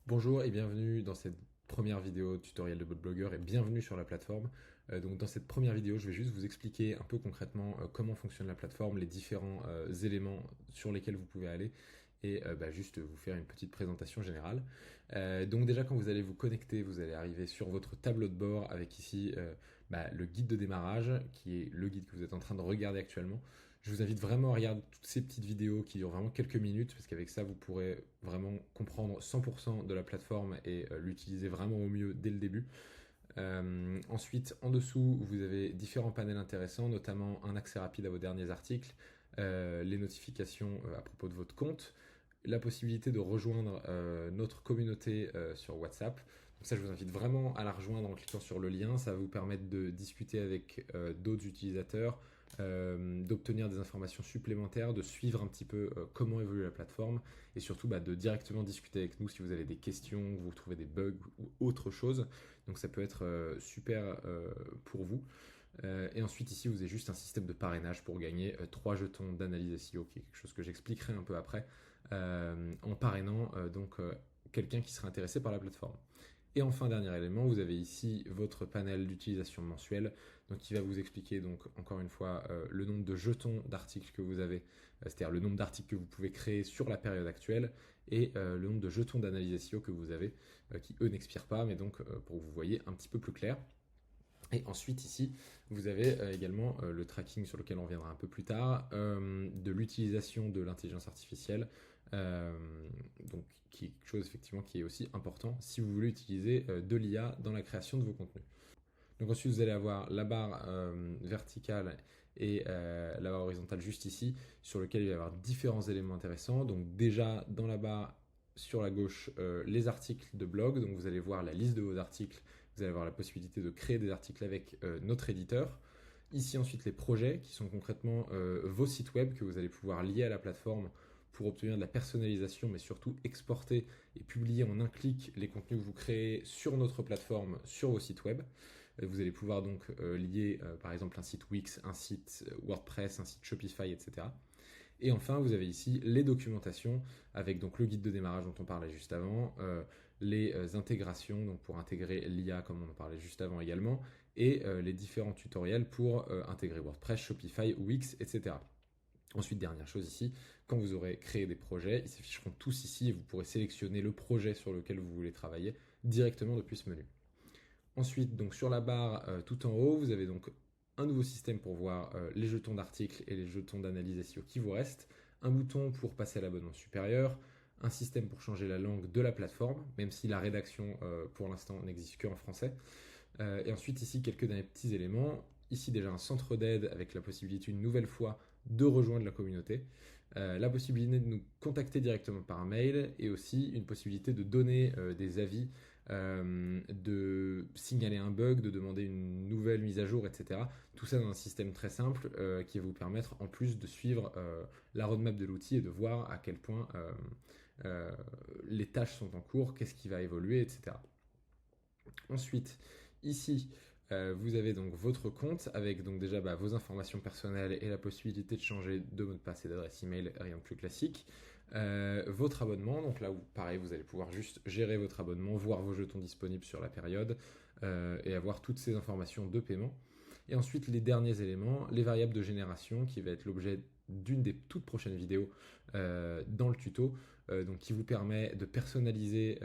Bonjour et bienvenue dans cette première vidéo tutoriel de blogueur et bienvenue sur la plateforme. Donc dans cette première vidéo, je vais juste vous expliquer un peu concrètement comment fonctionne la plateforme, les différents éléments sur lesquels vous pouvez aller et juste vous faire une petite présentation générale. Donc déjà quand vous allez vous connecter, vous allez arriver sur votre tableau de bord avec ici le guide de démarrage qui est le guide que vous êtes en train de regarder actuellement. Je vous invite vraiment à regarder toutes ces petites vidéos qui durent vraiment quelques minutes parce qu'avec ça, vous pourrez vraiment comprendre 100% de la plateforme et l'utiliser vraiment au mieux dès le début. Ensuite, en dessous, vous avez différents panels intéressants, notamment un accès rapide à vos derniers articles, les notifications à propos de votre compte, la possibilité de rejoindre notre communauté sur WhatsApp. Donc ça, je vous invite vraiment à la rejoindre en cliquant sur le lien. Ça va vous permettre de discuter avec d'autres utilisateurs, d'obtenir des informations supplémentaires, de suivre un petit peu comment évolue la plateforme et surtout de directement discuter avec nous si vous avez des questions, vous trouvez des bugs ou autre chose. Donc ça peut être super pour vous. Et ensuite ici vous avez juste un système de parrainage pour gagner 3 jetons d'analyse SEO, qui est quelque chose que j'expliquerai un peu après, en parrainant quelqu'un qui serait intéressé par la plateforme. Et enfin, dernier élément, vous avez ici votre panel d'utilisation mensuelle, donc qui va vous expliquer donc encore une fois le nombre de jetons d'articles que vous avez, c'est-à-dire le nombre d'articles que vous pouvez créer sur la période actuelle et le nombre de jetons d'analyse SEO que vous avez, qui eux n'expirent pas, mais donc pour que vous voyez un petit peu plus clair. Et ensuite ici, vous avez également le tracking sur lequel on reviendra un peu plus tard, de l'utilisation de l'intelligence artificielle, euh, donc qui est quelque chose effectivement qui est aussi important si vous voulez utiliser de l'IA dans la création de vos contenus. Donc ensuite vous allez avoir la barre verticale et la barre horizontale juste ici, sur lequel il va y avoir différents éléments intéressants. Donc déjà dans la barre sur la gauche, les articles de blog, donc vous allez voir la liste de vos articles, vous allez avoir la possibilité de créer des articles avec notre éditeur. Ici ensuite les projets qui sont concrètement vos sites web que vous allez pouvoir lier à la plateforme pour obtenir de la personnalisation, mais surtout exporter et publier en un clic les contenus que vous créez sur notre plateforme, sur vos sites web. Vous allez pouvoir donc lier par exemple un site Wix, un site WordPress, un site Shopify, etc. Et enfin, vous avez ici les documentations avec donc le guide de démarrage dont on parlait juste avant, les intégrations donc pour intégrer l'IA comme on en parlait juste avant également, et les différents tutoriels pour intégrer WordPress, Shopify, Wix, etc. Ensuite, dernière chose ici, quand vous aurez créé des projets, ils s'afficheront tous ici et vous pourrez sélectionner le projet sur lequel vous voulez travailler directement depuis ce menu. Ensuite, donc sur la barre tout en haut, vous avez donc un nouveau système pour voir les jetons d'articles et les jetons d'analyse SEO qui vous restent, un bouton pour passer à l'abonnement supérieur, un système pour changer la langue de la plateforme, même si la rédaction pour l'instant n'existe qu'en français. Et ensuite ici quelques derniers petits éléments. Ici déjà un centre d'aide avec la possibilité une nouvelle fois de rejoindre la communauté, la possibilité de nous contacter directement par mail et aussi une possibilité de donner des avis, de signaler un bug, de demander une nouvelle mise à jour, etc. Tout ça dans un système très simple qui va vous permettre en plus de suivre la roadmap de l'outil et de voir à quel point les tâches sont en cours, qu'est-ce qui va évoluer, etc. Ensuite, ici, vous avez donc votre compte avec donc déjà vos informations personnelles et la possibilité de changer de mot de passe et d'adresse email, rien de plus classique. Votre abonnement, donc là où pareil, vous allez pouvoir juste gérer votre abonnement, voir vos jetons disponibles sur la période et avoir toutes ces informations de paiement. Et ensuite, les derniers éléments, les variables de génération qui va être l'objet d'une des toutes prochaines vidéos dans le tuto, donc qui vous permet de personnaliser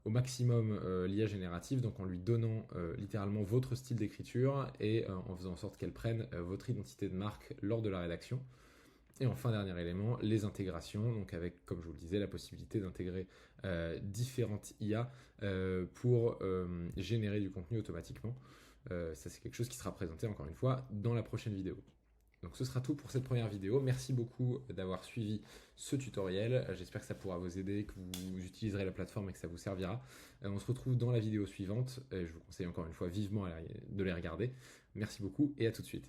au maximum l'IA générative, donc en lui donnant littéralement votre style d'écriture et en faisant en sorte qu'elle prenne votre identité de marque lors de la rédaction. Et enfin, dernier élément, les intégrations, donc avec, comme je vous le disais, la possibilité d'intégrer différentes IA pour générer du contenu automatiquement. Ça, c'est quelque chose qui sera présenté, encore une fois, dans la prochaine vidéo. Donc ce sera tout pour cette première vidéo. Merci beaucoup d'avoir suivi ce tutoriel. J'espère que ça pourra vous aider, que vous utiliserez la plateforme et que ça vous servira. On se retrouve dans la vidéo suivante. Je vous conseille encore une fois vivement de les regarder. Merci beaucoup et à tout de suite.